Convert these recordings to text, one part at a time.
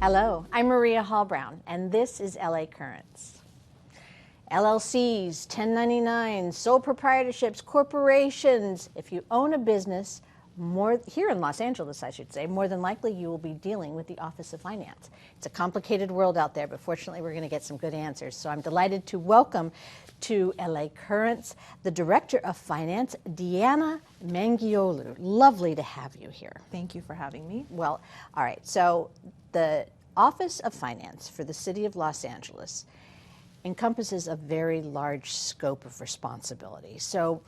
Hello, I'm Maria Hall-Brown, and this is LA Currents. LLCs, 1099s, sole proprietorships, corporations. If you own a business, here in Los Angeles, I should say, more than likely you will be dealing with the Office of Finance. It's a complicated world out there, but fortunately we're going to get some good answers. So I'm delighted to welcome to LA Currents the Director of Finance, Deanna Mangioglu. Lovely to have you here. Thank you for having me. Well, all right, so the Office of Finance for the City of Los Angeles encompasses a very large scope of responsibility. So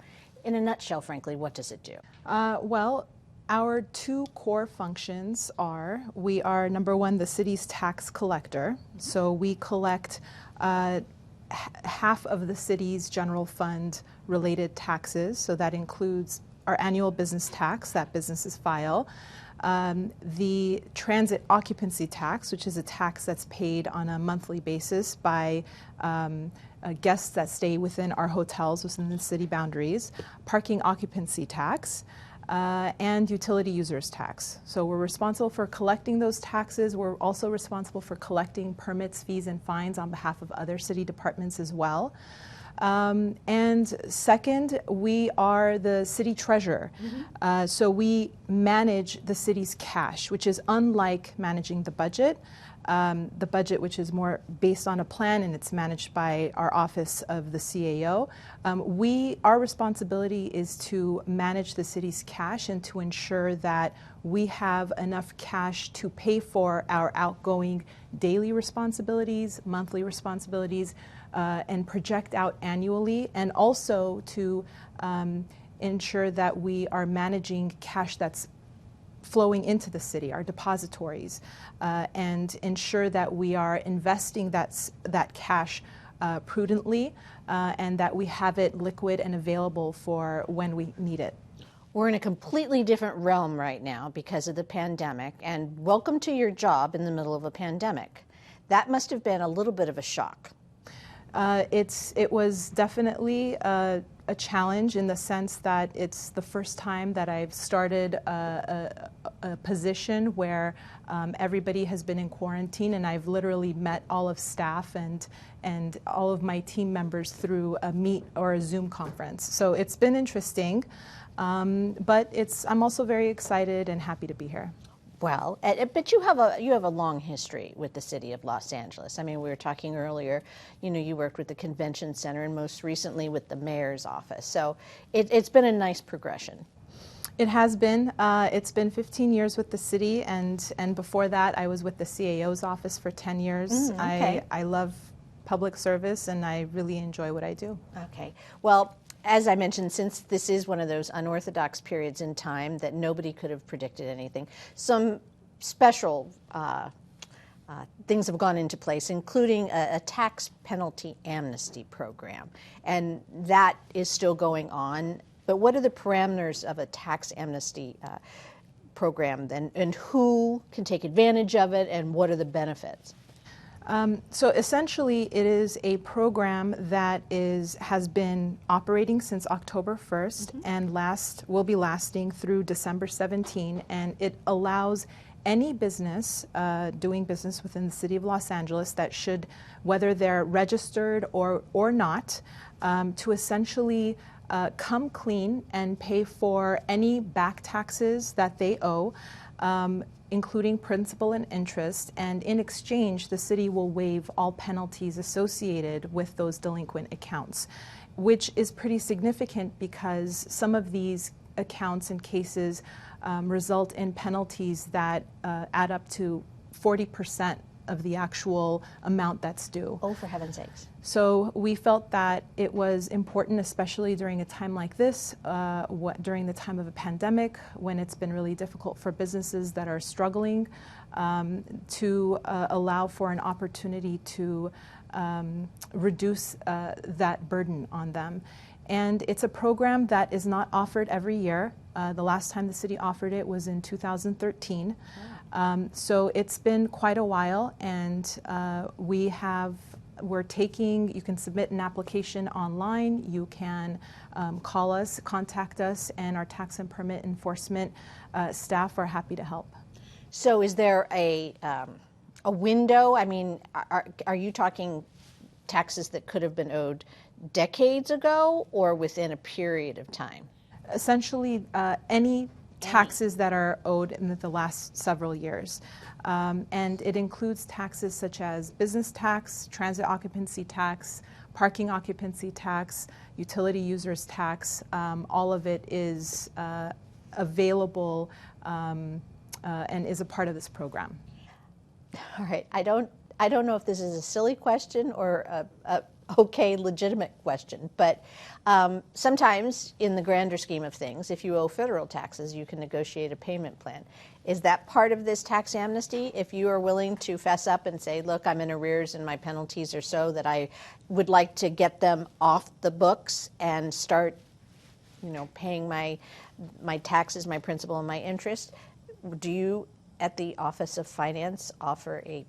in a nutshell, frankly, what does it do? Well, our two core functions are, we are, number one, the city's tax collector. So we collect half of the city's general fund related taxes. So that includes our annual business tax that businesses file, the transit occupancy tax, which is a tax that's paid on a monthly basis by guests that stay within our hotels within the city boundaries, parking occupancy tax, and utility users tax. So we're responsible for collecting those taxes. We're also responsible for collecting permits, fees, and fines on behalf of other city departments as well. And second, we are the city treasurer. So we manage the city's cash, which is unlike managing the budget. The budget, which is more based on a plan, and it's managed by our office of the CAO. Our responsibility is to manage the city's cash and to ensure that we have enough cash to pay for our outgoing daily responsibilities, monthly responsibilities, and project out annually, and also to ensure that we are managing cash that's flowing into the city, our depositories, and ensure that we are investing that cash prudently, and that we have it liquid and available for when we need it. We're in a completely different realm right now because of the pandemic, and welcome to your job in the middle of a pandemic. That must have been a little bit of a shock. It was definitely a challenge in the sense that it's the first time that I've started a position where everybody has been in quarantine, and I've literally met all of staff and all of my team members through a Meet or a Zoom conference. So it's been interesting, but I'm also very excited and happy to be here. Well, but you have a long history with the City of Los Angeles. I mean, we were talking earlier, you worked with the Convention Center and most recently with the Mayor's office. So it's been a nice progression. It has been. It's been 15 years with the city, and before that I was with the CAO's office for 10 years. Okay. I love public service, and I really enjoy what I do. Okay. Well, as I mentioned, since this is one of those unorthodox periods in time that nobody could have predicted anything, some special things have gone into place, including a tax penalty amnesty program. And that is still going on. But what are the parameters of a tax amnesty program then, and who can take advantage of it, and what are the benefits? So essentially, it is a program that has been operating since October 1st and will be lasting through December 17, and it allows any business doing business within the City of Los Angeles that should, whether they're registered or not, to essentially come clean and pay for any back taxes that they owe, including principal and interest, and in exchange, the city will waive all penalties associated with those delinquent accounts, which is pretty significant because some of these accounts and cases result in penalties that add up to 40% of the actual amount that's due. Oh, for heaven's sakes. So we felt that it was important, especially during a time like this, during the time of a pandemic, when it's been really difficult for businesses that are struggling, to allow for an opportunity to reduce that burden on them. And it's a program that is not offered every year. The last time the city offered it was in 2013. So it's been quite a while, and you can submit an application online, you can call us, contact us, and our tax and permit enforcement staff are happy to help. So is there A window? I mean, are you talking taxes that could have been owed decades ago or within a period of time? Essentially, any taxes that are owed in the last several years. And it includes taxes such as business tax, transit occupancy tax, parking occupancy tax, utility users tax. All of it is available and is a part of this program. All right. I don't know if this is a silly question or a okay, legitimate question, but sometimes in the grander scheme of things, if you owe federal taxes, you can negotiate a payment plan. Is that part of this tax amnesty? If you are willing to fess up and say, look, I'm in arrears and my penalties are so that I would like to get them off the books and start, paying my taxes, my principal and my interest, do you at the Office of Finance offer a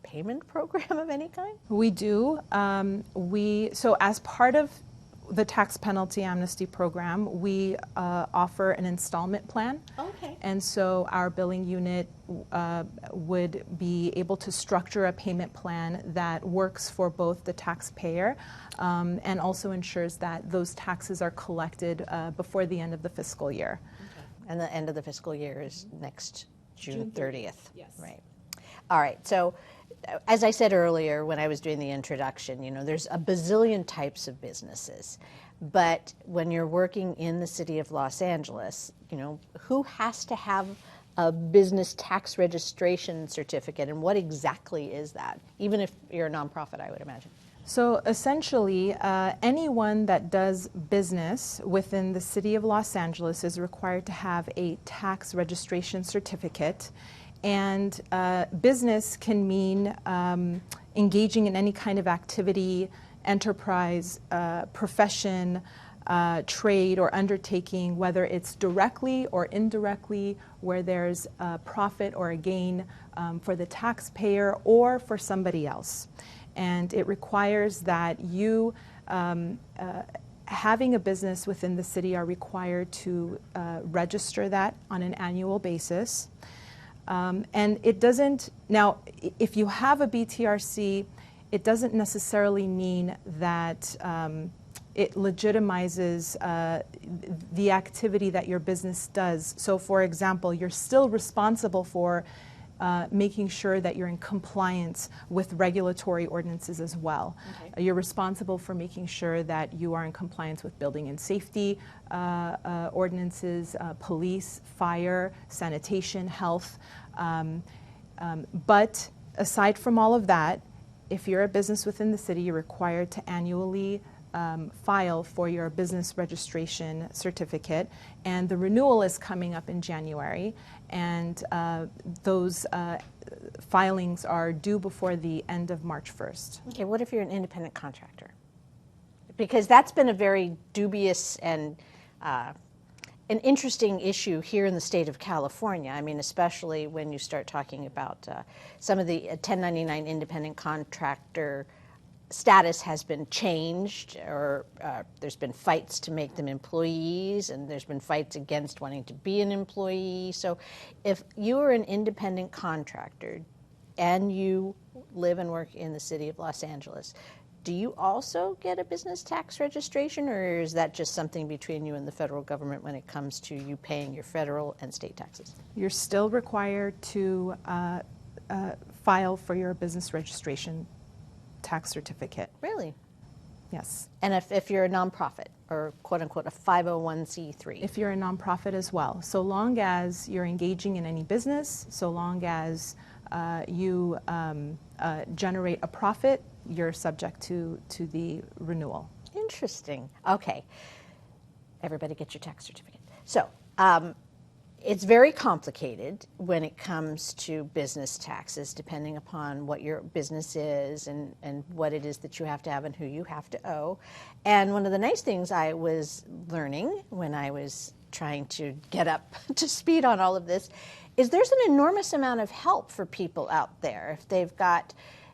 payment program of any kind? We do. So as part of the tax penalty amnesty program, we offer an installment plan. Okay. And so our billing unit would be able to structure a payment plan that works for both the taxpayer and also ensures that those taxes are collected before the end of the fiscal year. Okay. And the end of the fiscal year is next June 30th. Yes. Right. All right. So as I said earlier when I was doing the introduction, there's a bazillion types of businesses. But when you're working in the city of Los Angeles, who has to have a business tax registration certificate, and what exactly is that? Even if you're a nonprofit, I would imagine. So essentially, anyone that does business within the city of Los Angeles is required to have a tax registration certificate. And business can mean engaging in any kind of activity, enterprise, profession, trade, or undertaking, whether it's directly or indirectly, where there's a profit or a gain for the taxpayer or for somebody else. And it requires that you, having a business within the city, are required to register that on an annual basis. And it doesn't, now, if you have a BTRC, it doesn't necessarily mean that it legitimizes the activity that your business does. So, for example, you're still responsible for making sure that you're in compliance with regulatory ordinances as well. Okay. You're responsible for making sure that you are in compliance with building and safety ordinances, police, fire, sanitation, health. But aside from all of that, if you're a business within the city, you're required to annually file for your business registration certificate, and the renewal is coming up in January, and those filings are due before the end of March 1st. Okay, what if you're an independent contractor? Because that's been a very dubious and an interesting issue here in the state of California. I mean, especially when you start talking about some of the 1099 independent contractor status has been changed, or there's been fights to make them employees, and there's been fights against wanting to be an employee. So if you are an independent contractor and you live and work in the city of Los Angeles, do you also get a business tax registration, or is that just something between you and the federal government when it comes to you paying your federal and state taxes? You're still required to file for your business registration tax certificate. Really? Yes. And if you're a nonprofit, or quote unquote a 501c3? If you're a nonprofit as well. So long as you're engaging in any business, so long as you generate a profit, you're subject to the renewal. Interesting. Okay. Everybody get your tax certificate. So it's very complicated when it comes to business taxes, depending upon what your business is and what it is that you have to have and who you have to owe. And one of the nice things I was learning when I was trying to get up to speed on all of this is there's an enormous amount of help for people out there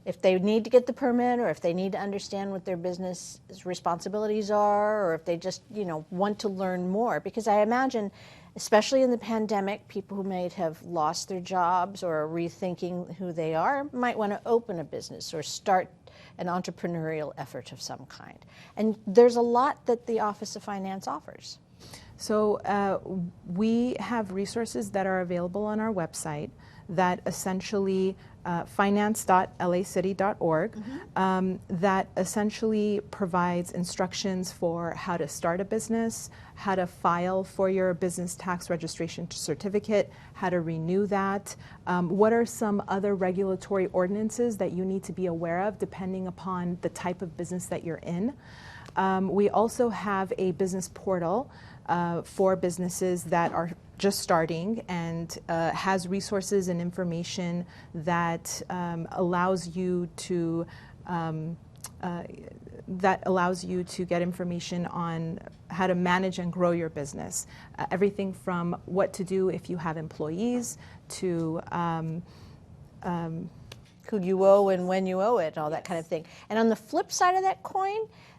if they need to get the permit, or if they need to understand what their business responsibilities are, or if they just want to learn more. Because I imagine especially in the pandemic, people who may have lost their jobs or are rethinking who they are might want to open a business or start an entrepreneurial effort of some kind. And there's a lot that the Office of Finance offers. So we have resources that are available on our website that essentially finance.lacity.org that essentially provides instructions for how to start a business, how to file for your business tax registration certificate, how to renew that, what are some other regulatory ordinances that you need to be aware of depending upon the type of business that you're in. We also have a business portal for businesses that are just starting and has resources and information that allows you to get information on how to manage and grow your business. Everything from what to do if you have employees to who you owe and when you owe it, all that kind of thing. And on the flip side of that coin,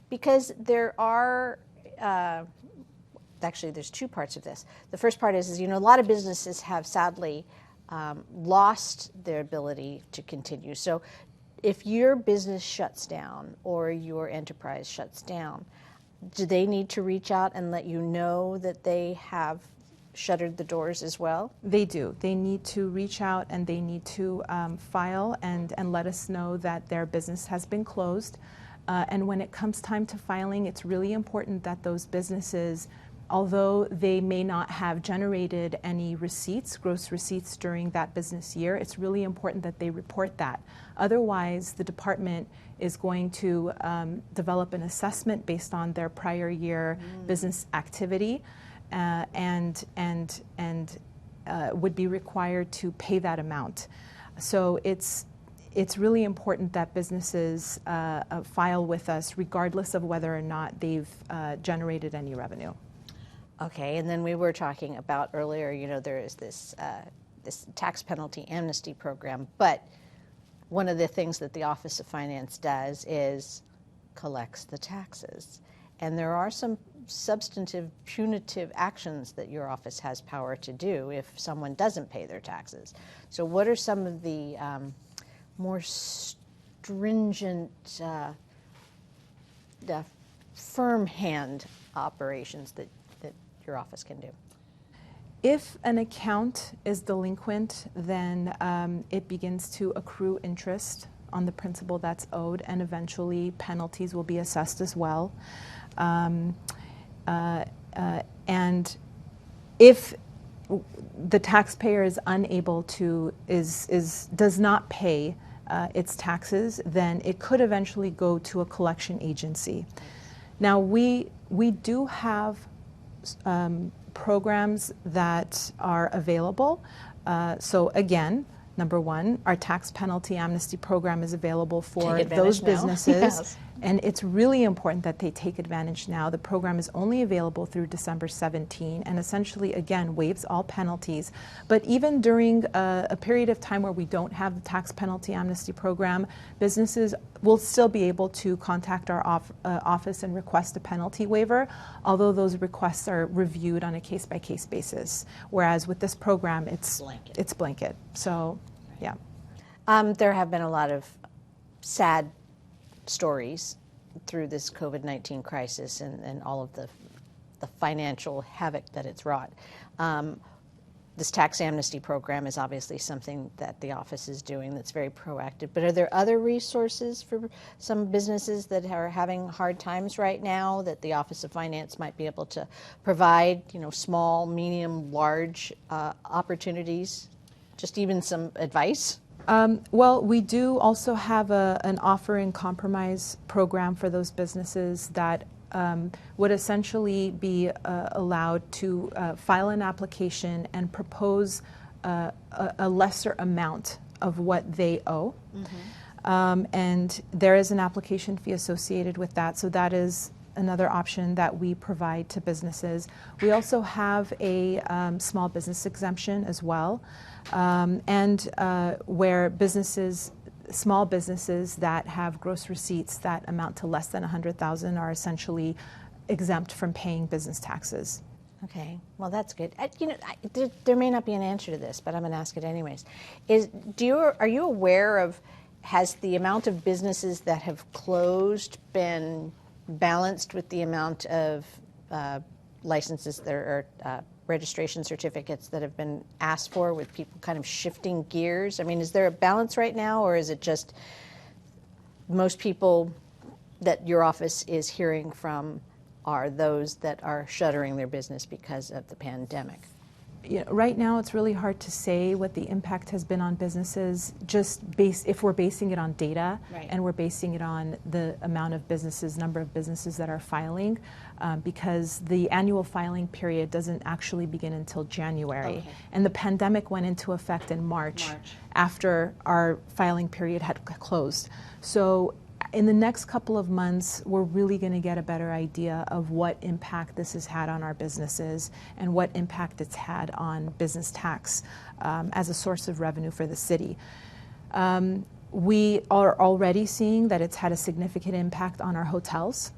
because there are actually, there's two parts of this. The first part is a lot of businesses have sadly lost their ability to continue. So if your business shuts down or your enterprise shuts down, do they need to reach out and let you know that they have shuttered the doors as well? They do. They need to reach out and they need to file and let us know that their business has been closed. And when it comes time to filing, it's really important that those businesses, although they may not have generated any receipts, gross receipts during that business year, it's really important that they report that. Otherwise, the department is going to develop an assessment based on their prior year business activity and would be required to pay that amount. So it's really important that businesses file with us regardless of whether or not they've generated any revenue. Okay, and then we were talking about earlier, there is this tax penalty amnesty program, but one of the things that the Office of Finance does is collects the taxes. And there are some substantive punitive actions that your office has power to do if someone doesn't pay their taxes. So what are some of the more stringent, firm hand operations that your office can do? If an account is delinquent, then it begins to accrue interest on the principal that's owed, and eventually penalties will be assessed as well. And if the taxpayer is unable to, does not pay its taxes, then it could eventually go to a collection agency. Now, we do have programs that are available. So again, number one, our tax penalty amnesty program is available for those businesses. Yes. And it's really important that they take advantage now. The program is only available through December 17 and essentially, again, waives all penalties. But even during a period of time where we don't have the tax penalty amnesty program, businesses will still be able to contact our office and request a penalty waiver, although those requests are reviewed on a case-by-case basis. Whereas with this program, it's blanket. So, yeah. There have been a lot of sad stories through this COVID-19 crisis and all of the financial havoc that it's wrought. This tax amnesty program is obviously something that the office is doing that's very proactive. But are there other resources for some businesses that are having hard times right now that the Office of Finance might be able to provide, small, medium, large opportunities? Just even some advice? Well, we do also have an offer in compromise program for those businesses that would essentially be allowed to file an application and propose a lesser amount of what they owe. Mm-hmm. And there is an application fee associated with that, so that is another option that we provide to businesses. We also have a small business exemption as well, and where small businesses that have gross receipts that amount to less than $100,000 are essentially exempt from paying business taxes. Okay, well, that's good. There may not be an answer to this, but I'm going to ask it anyways. Are you aware of, has the amount of businesses that have closed been balanced with the amount of licenses that are registration certificates that have been asked for, with people kind of shifting gears? I mean, is there a balance right now, or is it just most people that your office is hearing from are those that are shuttering their business because of the pandemic? Right now, it's really hard to say what the impact has been on businesses, if we're basing it on data, right, and we're basing it on the amount of businesses, number of businesses that are filing, because the annual filing period doesn't actually begin until January. Okay. And the pandemic went into effect in March. After our filing period had closed. So in the next couple of months, we're really going to get a better idea of what impact this has had on our businesses and what impact it's had on business tax as a source of revenue for the city. We are already seeing that it's had a significant impact on our hotels.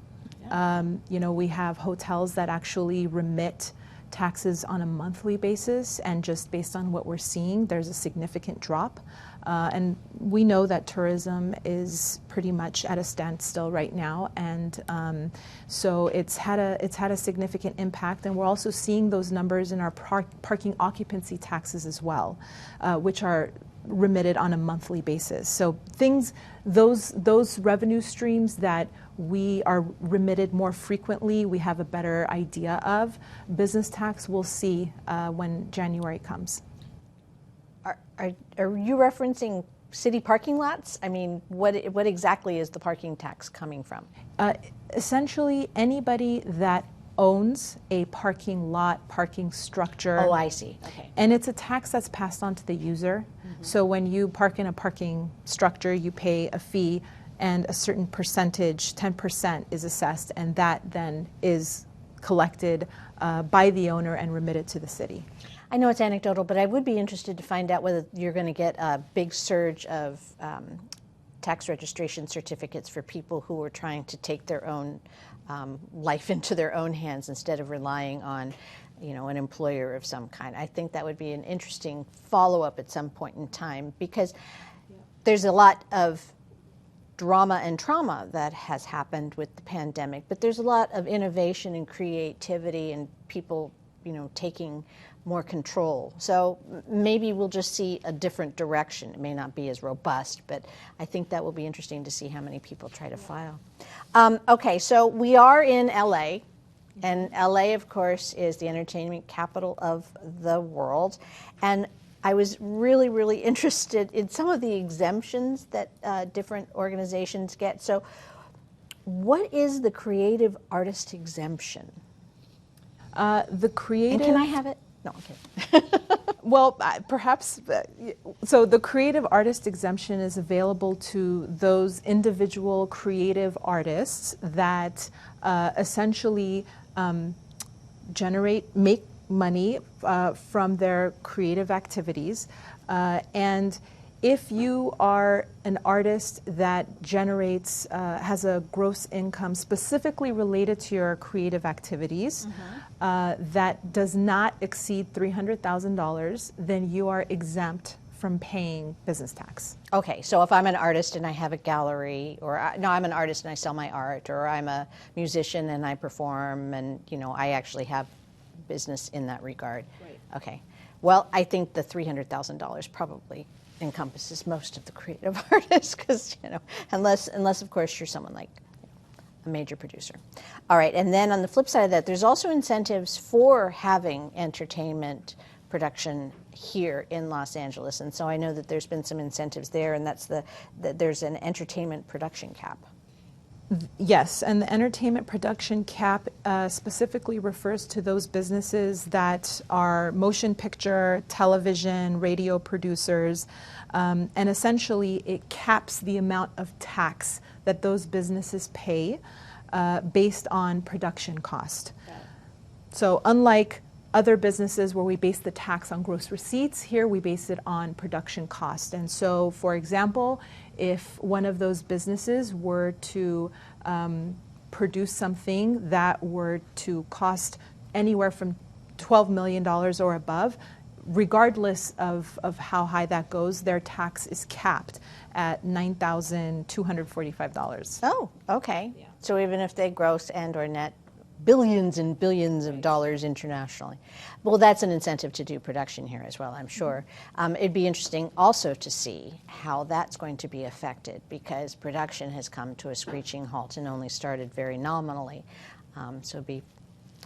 We have hotels that actually remit taxes on a monthly basis, and just based on what we're seeing, there's a significant drop. And we know that tourism is pretty much at a standstill right now, and so it's had a significant impact. And we're also seeing those numbers in our parking occupancy taxes as well, which are remitted on a monthly basis. So those revenue streams that we are remitted more frequently, we have a better idea of. Business tax, we'll see when January comes. Are you referencing city parking lots? I mean, what exactly is the parking tax coming from? Essentially, anybody that owns a parking lot, parking structure. Oh, I see. Okay. And it's a tax that's passed on to the user. Mm-hmm. So when you park in a parking structure, you pay a fee, and a certain percentage, 10%, is assessed, and that then is collected by the owner and remitted to the city. I know it's anecdotal, but I would be interested to find out whether you're going to get a big surge of tax registration certificates for people who are trying to take their own life into their own hands instead of relying on, an employer of some kind. I think that would be an interesting follow-up at some point in time, because there's a lot of drama and trauma that has happened with the pandemic, but there's a lot of innovation and creativity and people, taking more control. So maybe we'll just see a different direction. It may not be as robust, but I think that will be interesting to see how many people try to file. Okay, so we are in LA, and LA, of course, is the entertainment capital of the world. And I was really, really interested in some of the exemptions that different organizations get. So what is the creative artist exemption? The creative... And can I have it? No, I'm kidding. Well, perhaps, so the creative artist exemption is available to those individual creative artists that essentially make money from their creative activities. And if you are an artist that generates, has a gross income specifically related to your creative activities, that does not exceed $300,000, then you are exempt from paying business tax. Okay, so if I'm an artist and I have a gallery, or I'm an artist and I sell my art, or I'm a musician and I perform, and I actually have business in that regard. Right. Okay. Well, I think the $300,000 probably encompasses most of the creative artists, because unless of course you're someone like a major producer. All right, and then on the flip side of that, there's also incentives for having entertainment production here in Los Angeles, and so I know that there's been some incentives there, and that's there's an entertainment production cap. Yes, and the entertainment production cap specifically refers to those businesses that are motion picture, television, radio producers, and essentially it caps the amount of tax that those businesses pay based on production cost. Yeah. So unlike other businesses where we base the tax on gross receipts, here we base it on production cost. And so, for example, if one of those businesses were to produce something that were to cost anywhere from $12 million or above, regardless of how high that goes, their tax is capped at $9,245. Oh, okay. Yeah. So even if they gross and or net billions and billions of dollars internationally. Well, that's an incentive to do production here as well, I'm sure. It'd be interesting also to see how that's going to be affected, because production has come to a screeching halt and only started very nominally. So it'd be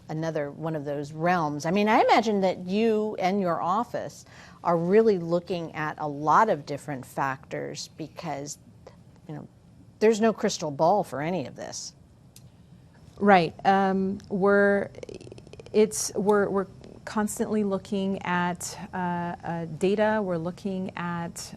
another one of those realms. I mean, I imagine that you and your office are really looking at a lot of different factors, because, you know, there's no crystal ball for any of this. Right. We're constantly looking at data. We're looking at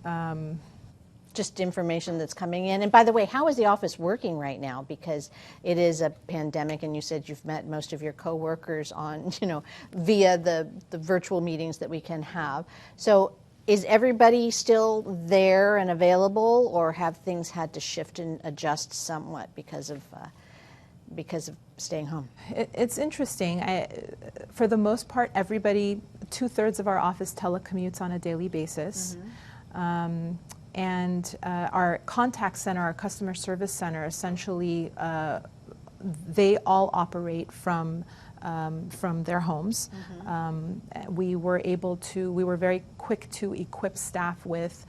just information that's coming in. And by the way, how is the office working right now? Because it is a pandemic, and you said you've met most of your coworkers on, you know, via the virtual meetings that we can have. So is everybody still there and available, or have things had to shift and adjust somewhat because of staying home? It's interesting. For the most part, everybody, 2/3 of our office telecommutes on a daily basis. And our contact center, our customer service center, essentially, they all operate from their homes. We were very quick to equip staff with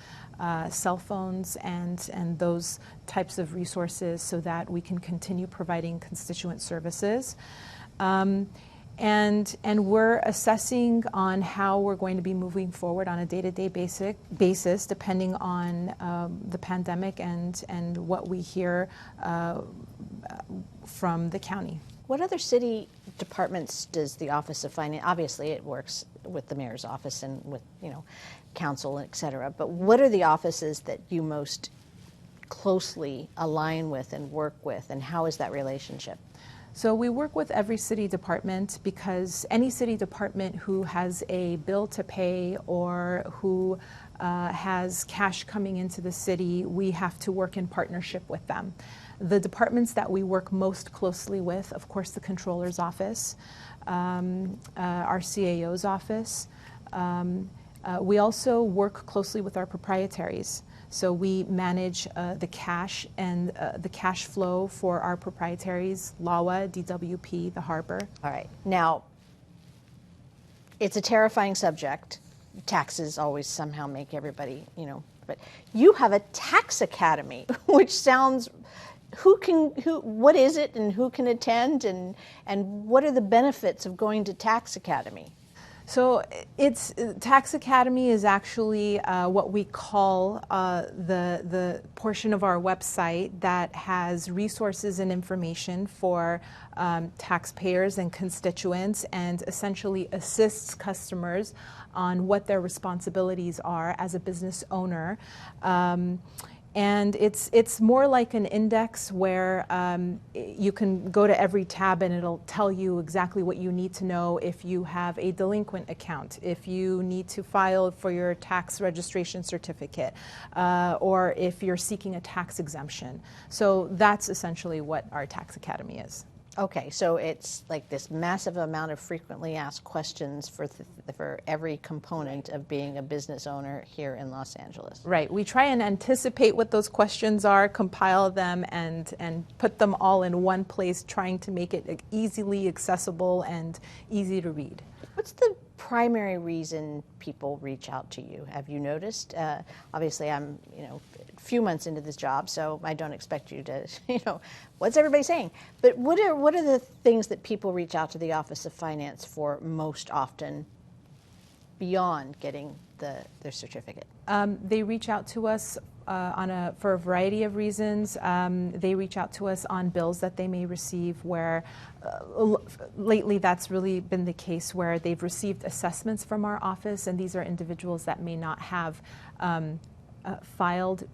cell phones and those types of resources so that we can continue providing constituent services. And we're assessing on how we're going to be moving forward on a day-to-day basis, depending on the pandemic and what we hear from the county. What other city departments does the Office of Finance, obviously it works with the mayor's office and with, you know, council, et cetera, but what are the offices that you most closely align with and work with, and how is that relationship? So we work with every city department, because any city department who has a bill to pay or who has cash coming into the city, we have to work in partnership with them. The departments that we work most closely with, of course, the Controller's Office, our CAO's office. We also work closely with our proprietaries. So we manage the cash and the cash flow for our proprietaries, LAWA, DWP, the harbor. All right. Now, it's a terrifying subject. Taxes always somehow make everybody, you know, but you have a tax academy, which sounds, what is it, and who can attend, and what are the benefits of going to tax academy? So Tax Academy is actually what we call the portion of our website that has resources and information for taxpayers and constituents, and essentially assists customers on what their responsibilities are as a business owner. And it's more like an index where you can go to every tab and it'll tell you exactly what you need to know if you have a delinquent account, if you need to file for your tax registration certificate, or if you're seeking a tax exemption. So that's essentially what our Tax Academy is. Okay, so it's like this massive amount of frequently asked questions for every component of being a business owner here in Los Angeles. Right. We try and anticipate what those questions are, compile them, and put them all in one place, trying to make it easily accessible and easy to read. What's the primary reason people reach out to you? Have you noticed? Obviously, I'm, you know, a few months into this job, so I don't expect you to, you know, what's everybody saying? But what are the things that people reach out to the Office of Finance for most often, beyond getting their certificate? They reach out to us for a variety of reasons. They reach out to us on bills that they may receive, where lately that's really been the case, where they've received assessments from our office, and these are individuals that may not have filed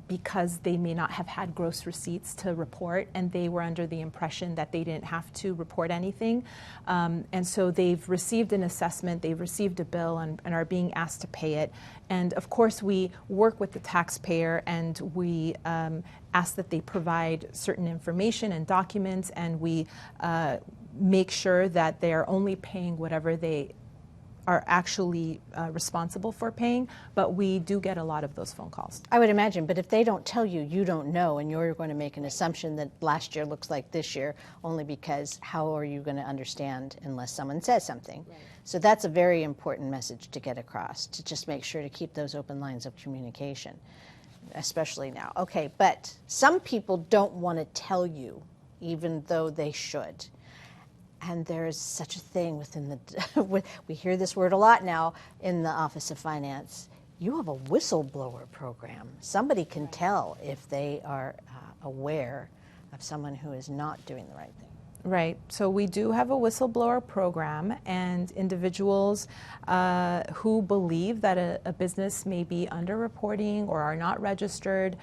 because they may not have had gross receipts to report, and they were under the impression that they didn't have to report anything. And so they've received an assessment, they've received a bill, and are being asked to pay it. And of course, we work with the taxpayer, and we ask that they provide certain information and documents, and we make sure that they are only paying whatever they are actually responsible for paying, but we do get a lot of those phone calls. I would imagine, but if they don't tell you, you don't know, and you're going to make an assumption that last year looks like this year, only because how are you going to understand unless someone says something? Right. So that's a very important message to get across, to just make sure to keep those open lines of communication, especially now. Okay, but some people don't want to tell you, even though they should. And there is such a thing within the, we hear this word a lot now in the Office of Finance. You have a whistleblower program. Somebody can tell if they are aware of someone who is not doing the right thing. Right. So we do have a whistleblower program, and individuals who believe that a business may be underreporting or are not registered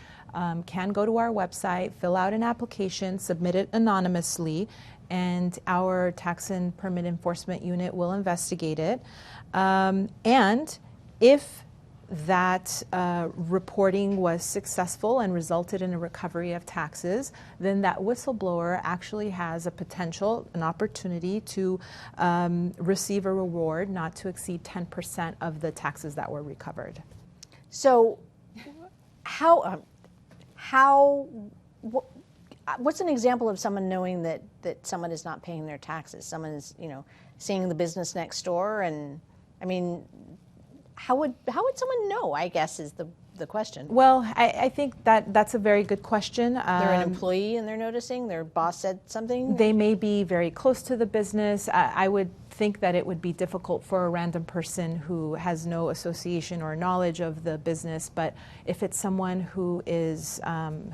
can go to our website, fill out an application, submit it anonymously, and our tax and permit enforcement unit will investigate it. And if that reporting was successful and resulted in a recovery of taxes, then that whistleblower actually has a potential, an opportunity to receive a reward not to exceed 10% of the taxes that were recovered. So what's an example of someone knowing that someone is not paying their taxes? Someone is, seeing the business next door, and I mean, how would someone know, I guess, is the question. Well, I think that's a very good question. They're an employee and they're noticing their boss said something? They may be very close to the business. I would think that it would be difficult for a random person who has no association or knowledge of the business, but if it's someone who is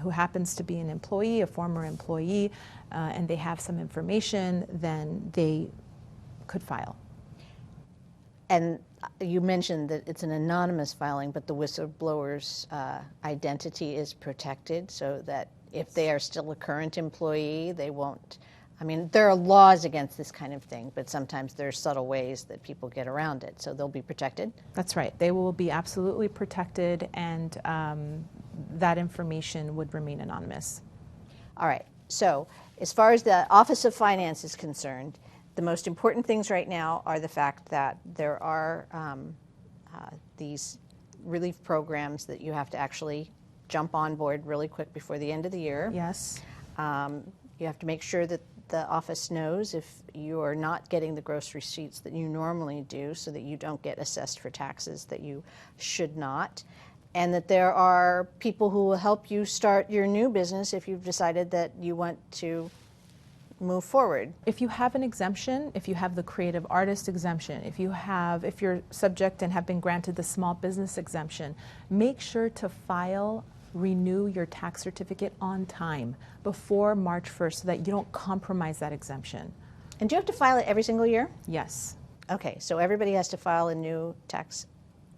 who happens to be an employee, a former employee, and they have some information, then they could file. And you mentioned that it's an anonymous filing, but the whistleblower's identity is protected, so that if they are still a current employee, they won't. I mean, there are laws against this kind of thing, but sometimes there are subtle ways that people get around it, so they'll be protected? That's right. They will be absolutely protected, and that information would remain anonymous. All right. So as far as the Office of Finance is concerned, the most important things right now are the fact that there are these relief programs that you have to actually jump on board really quick before the end of the year. Yes. You have to make sure that the office knows if you are not getting the gross receipts that you normally do, so that you don't get assessed for taxes that you should not. And that there are people who will help you start your new business if you've decided that you want to move forward. If you have an exemption, if you have the creative artist exemption, if you're subject and have been granted the small business exemption, make sure to renew your tax certificate on time before March 1st so that you don't compromise that exemption. And do you have to file it every single year? Yes. Okay, so everybody has to file a new tax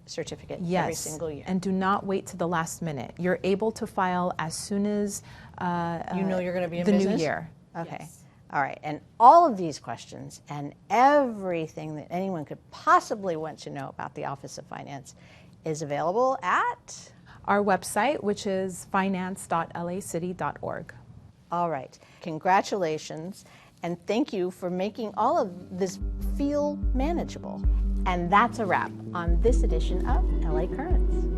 certificate every single year. And do not wait to the last minute. You're able to file as soon as you know you're going to be in the business? new year. Okay. Yes. All right. And all of these questions and everything that anyone could possibly want to know about the Office of Finance is available at our website, which is finance.lacity.org. All right. Congratulations. And thank you for making all of this feel manageable. And that's a wrap on this edition of LA Currents.